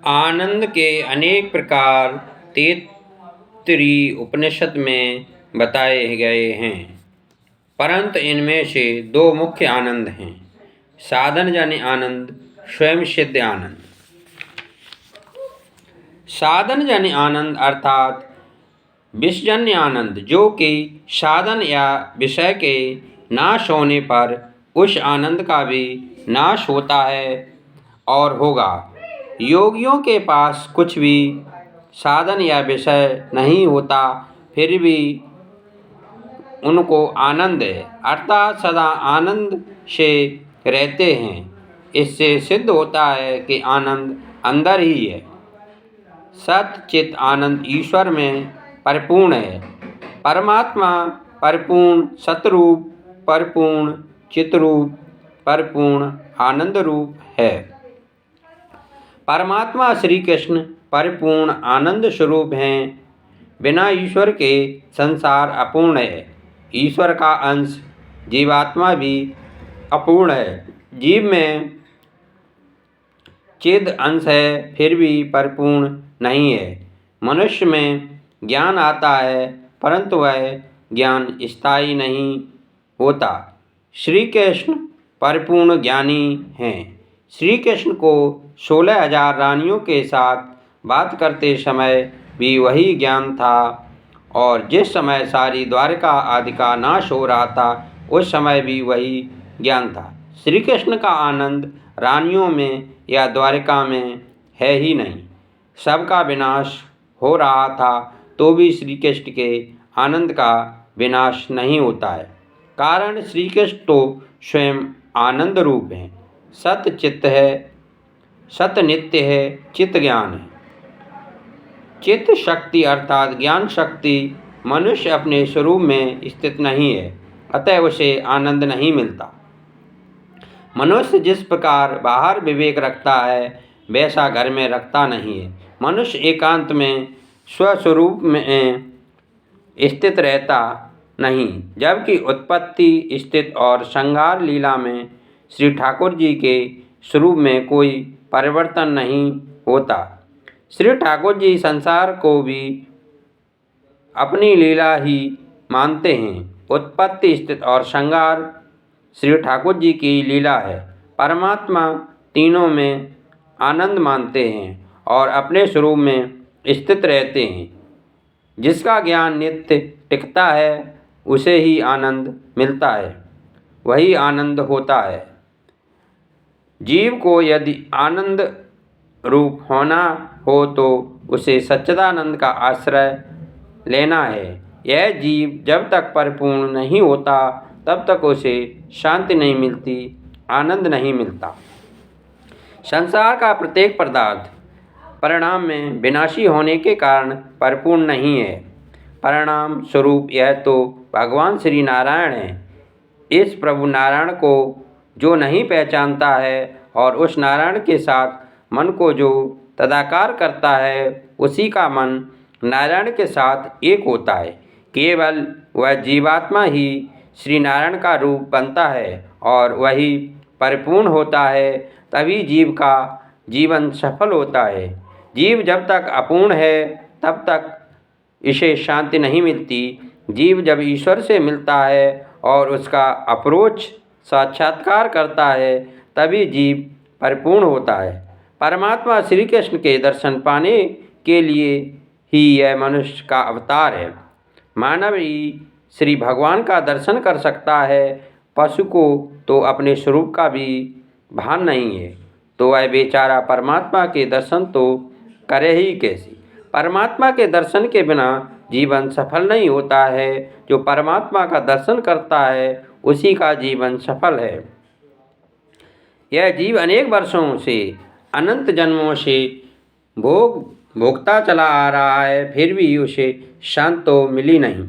आनंद के अनेक प्रकार तैत्तिरीय उपनिषद में बताए गए हैं, परंतु इनमें से दो मुख्य आनंद हैं: साधनजन्य आनंद, स्वयं सिद्ध आनंद। साधनजन्य आनंद अर्थात विषयजन्य आनंद, जो कि साधन या विषय के नाश होने पर उस आनंद का भी नाश होता है और होगा। योगियों के पास कुछ भी साधन या विषय नहीं होता, फिर भी उनको आनंद है, अर्थात सदा आनंद से रहते हैं। इससे सिद्ध होता है कि आनंद अंदर ही है। सत चित आनंद ईश्वर में परिपूर्ण है। परमात्मा परिपूर्ण सतरूप, परिपूर्ण चितरूप, परिपूर्ण आनंद रूप है। परमात्मा श्री कृष्ण परिपूर्ण आनंद स्वरूप हैं। बिना ईश्वर के संसार अपूर्ण है। ईश्वर का अंश जीवात्मा भी अपूर्ण है। जीव में चिद अंश है, फिर भी परिपूर्ण नहीं है। मनुष्य में ज्ञान आता है, परंतु वह ज्ञान स्थायी नहीं होता। श्री कृष्ण परिपूर्ण ज्ञानी हैं। श्री कृष्ण को 16,000 रानियों के साथ बात करते समय भी वही ज्ञान था, और जिस समय सारी द्वारका आदि का नाश हो रहा था, उस समय भी वही ज्ञान था। श्री कृष्ण का आनंद रानियों में या द्वारका में है ही नहीं। सबका विनाश हो रहा था, तो भी श्री कृष्ण के आनंद का विनाश नहीं होता है। कारण श्री कृष्ण तो स्वयं आनंद रूप हैं। सत चित्त है, सत नित्य है, चित्त ज्ञान है। चित्त शक्ति अर्थात ज्ञान शक्ति मनुष्य अपने स्वरूप में स्थित नहीं है, अतः उसे आनंद नहीं मिलता। मनुष्य जिस प्रकार बाहर विवेक रखता है, वैसा घर में रखता नहीं है। मनुष्य एकांत में स्वस्वरूप में स्थित रहता नहीं, जबकि उत्पत्ति, स्थिति और संहार लीला में श्री ठाकुर जी के स्वरूप में कोई परिवर्तन नहीं होता। श्री ठाकुर जी संसार को भी अपनी लीला ही मानते हैं। उत्पत्ति, स्थिति और संहार श्री ठाकुर जी की लीला है। परमात्मा तीनों में आनंद मानते हैं और अपने स्वरूप में स्थित रहते हैं। जिसका ज्ञान नित्य टिकता है, उसे ही आनंद मिलता है, वही आनंद होता है। जीव को यदि आनंद रूप होना हो तो उसे सच्चिदानंद का आश्रय लेना है। यह जीव जब तक परिपूर्ण नहीं होता, तब तक उसे शांति नहीं मिलती, आनंद नहीं मिलता। संसार का प्रत्येक पदार्थ परिणाम में विनाशी होने के कारण परिपूर्ण नहीं है। परिणाम स्वरूप यह तो भगवान श्री नारायण हैं। इस प्रभु नारायण को जो नहीं पहचानता है और उस नारायण के साथ मन को जो तदाकार करता है, उसी का मन नारायण के साथ एक होता है। केवल वह जीवात्मा ही श्री नारायण का रूप बनता है और वही परिपूर्ण होता है, तभी जीव का जीवन सफल होता है। जीव जब तक अपूर्ण है, तब तक इसे शांति नहीं मिलती। जीव जब ईश्वर से मिलता है और उसका अप्रोच साक्षात्कार करता है, तभी जीव परिपूर्ण होता है। परमात्मा श्री कृष्ण के दर्शन पाने के लिए ही यह मनुष्य का अवतार है। मानव ही श्री भगवान का दर्शन कर सकता है। पशु को तो अपने स्वरूप का भी भान नहीं है, तो वह बेचारा परमात्मा के दर्शन तो करे ही कैसे। परमात्मा के दर्शन के बिना जीवन सफल नहीं होता है। जो परमात्मा का दर्शन करता है, उसी का जीवन सफल है। यह जीव अनेक वर्षों से, अनंत जन्मों से भोगता चला आ रहा है, फिर भी उसे शांति तो मिली नहीं।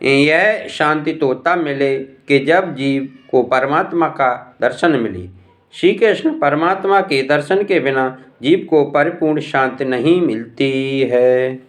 यह शांति तो तब मिले कि जब जीव को परमात्मा का दर्शन मिले। श्री कृष्ण परमात्मा के दर्शन के बिना जीव को परिपूर्ण शांति नहीं मिलती है।